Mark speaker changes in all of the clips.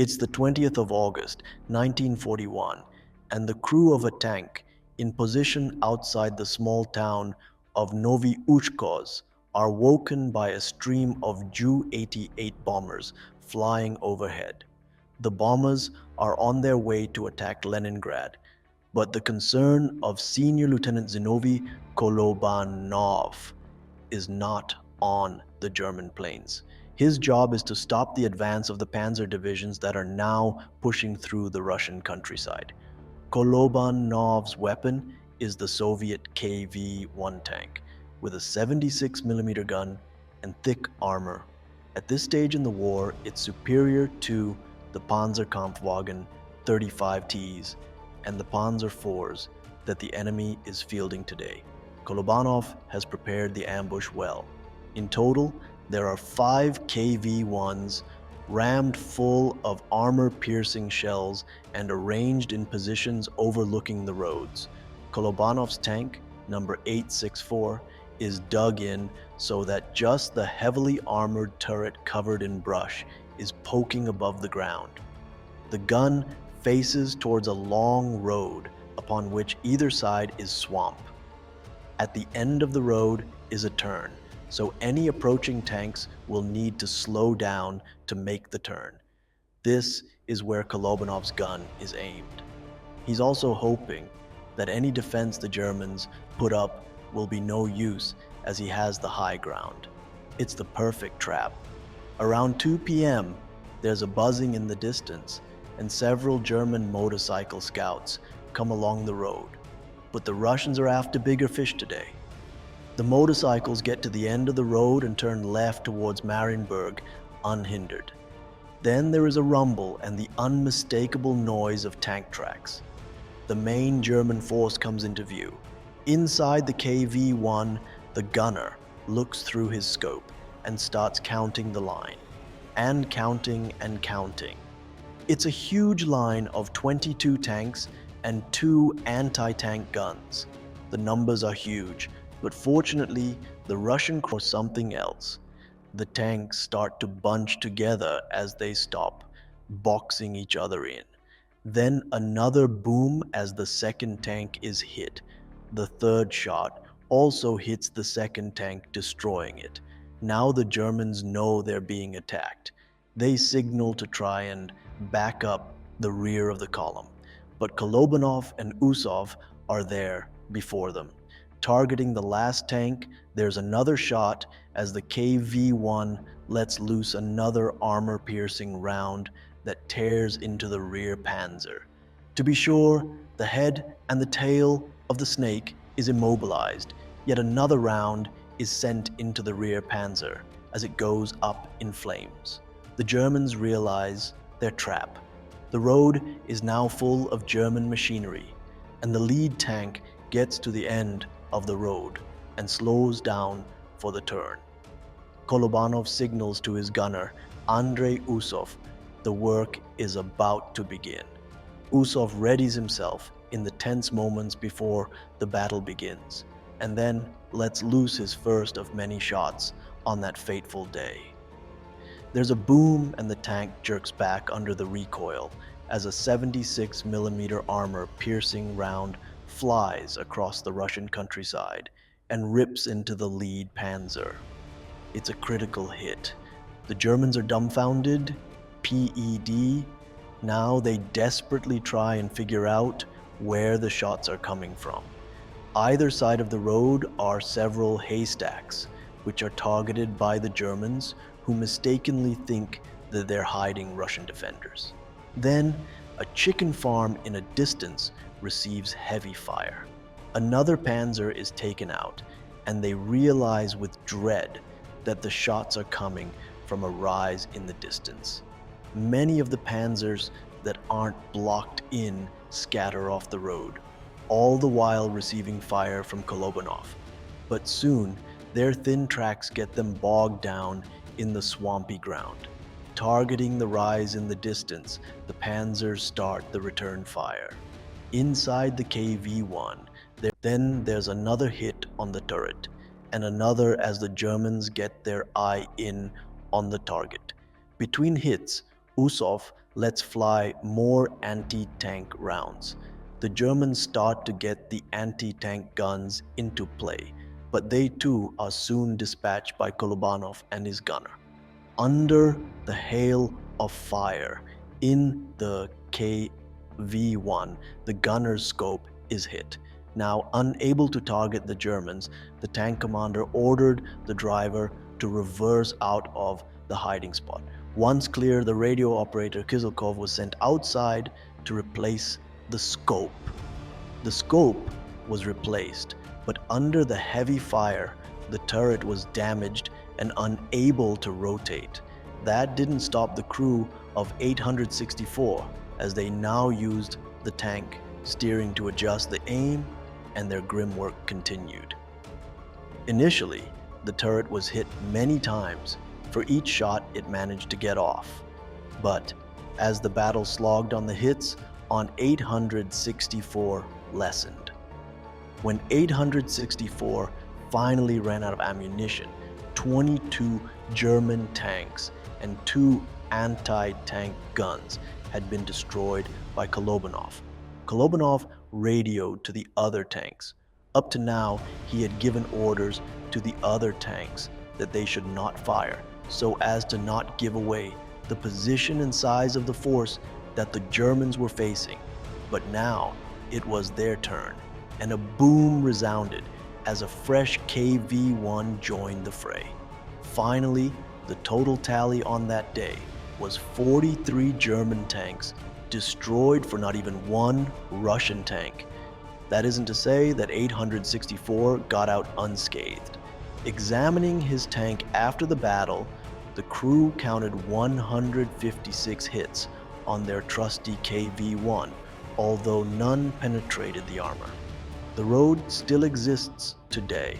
Speaker 1: It's the 20th of August, 1941, and the crew of a tank in position outside the small town of Novi Uchkoz are woken by a stream of Ju-88 bombers flying overhead. The bombers are on their way to attack Leningrad, but the concern of Senior Lieutenant Zinoviy Kolobanov is not on the German planes. His job is to stop the advance of the panzer divisions that are now pushing through the Russian countryside. Kolobanov's weapon is the Soviet KV-1 tank, with a 76mm gun and thick armor. At this stage in the war, it's superior to the Panzerkampfwagen 35Ts and the Panzer IVs that the enemy is fielding today. Kolobanov has prepared the ambush well. In total, there are 5 KV-1s rammed full of armor-piercing shells and arranged in positions overlooking the roads. Kolobanov's tank, number 864, is dug in so that just the heavily armored turret covered in brush is poking above the ground. The gun faces towards a long road upon which either side is swamp. At the end of the road is a turn, so any approaching tanks will need to slow down to make the turn. This is where Kolobanov's gun is aimed. He's also hoping that any defense the Germans put up will be no use as he has the high ground. It's the perfect trap. Around 2 p.m., there's a buzzing in the distance, and several German motorcycle scouts come along the road. But the Russians are after bigger fish today. The motorcycles get to the end of the road and turn left towards Marienburg unhindered. Then there is a rumble and the unmistakable noise of tank tracks. The main German force comes into view. Inside the KV-1, the gunner looks through his scope and starts counting the line. And counting and counting. It's a huge line of 22 tanks and 2 anti-tank guns. The numbers are huge, but fortunately, the Russian corps something else. The tanks start to bunch together as they stop, boxing each other in. Then another boom as the second tank is hit. The third shot also hits the second tank, destroying it. Now the Germans know they're being attacked. They signal to try and back up the rear of the column. But Kolobanov and Usov are there before them. Targeting the last tank, there's another shot as the KV-1 lets loose another armor-piercing round that tears into the rear panzer. To be sure, the head and the tail of the snake is immobilized, yet another round is sent into the rear panzer as it goes up in flames. The Germans realize their trap. The road is now full of German machinery, and the lead tank gets to the end of the road and slows down for the turn. Kolobanov signals to his gunner, Andrei Usov, the work is about to begin. Usov readies himself in the tense moments before the battle begins, and then lets loose his first of many shots on that fateful day. There's a boom and the tank jerks back under the recoil as a 76mm armor-piercing round flies across the Russian countryside and rips into the lead panzer. It's a critical hit. The Germans are dumbfounded, PED. Now they desperately try and figure out where the shots are coming from. Either side of the road are several haystacks, which are targeted by the Germans, who mistakenly think that they're hiding Russian defenders. Then, a chicken farm in a distance receives heavy fire. Another panzer is taken out, and they realize with dread that the shots are coming from a rise in the distance. Many of the panzers that aren't blocked in scatter off the road, all the while receiving fire from Kolobanov. But soon, their thin tracks get them bogged down in the swampy ground. Targeting the rise in the distance, the panzers start the return fire. Inside the KV-1, then there's another hit on the turret, and another as the Germans get their eye in on the target. Between hits, Usov let's fly more anti-tank rounds. The Germans start to get the anti-tank guns into play, but they too are soon dispatched by Kolobanov and his gunner. Under the hail of fire in the KV-1, the gunner's scope is hit. Now, unable to target the Germans, the tank commander ordered the driver to reverse out of the hiding spot. Once clear, the radio operator Kizilkov was sent outside to replace the scope. The scope was replaced, but under the heavy fire, the turret was damaged and unable to rotate. That didn't stop the crew of 864, as they now used the tank steering to adjust the aim, and their grim work continued. Initially, the turret was hit many times. For each shot, it managed to get off. But as the battle slogged on, the hits on 864 lessened. When 864 finally ran out of ammunition, 22 German tanks and 2 anti-tank guns had been destroyed by Kolobanov. Kolobanov radioed to the other tanks. Up to now, he had given orders to the other tanks that they should not fire, so as to not give away the position and size of the force that the Germans were facing. But now it was their turn, and a boom resounded as a fresh KV-1 joined the fray. Finally, the total tally on that day was 43 German tanks destroyed for not even one Russian tank. That isn't to say that 864 got out unscathed. Examining his tank after the battle, the crew counted 156 hits on their trusty KV-1, although none penetrated the armor. The road still exists today,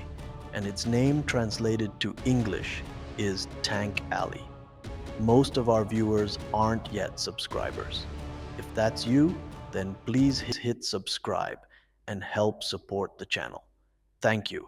Speaker 1: and its name translated to English is Tank Alley. Most of our viewers aren't yet subscribers. If that's you, then please hit subscribe and help support the channel. Thank you.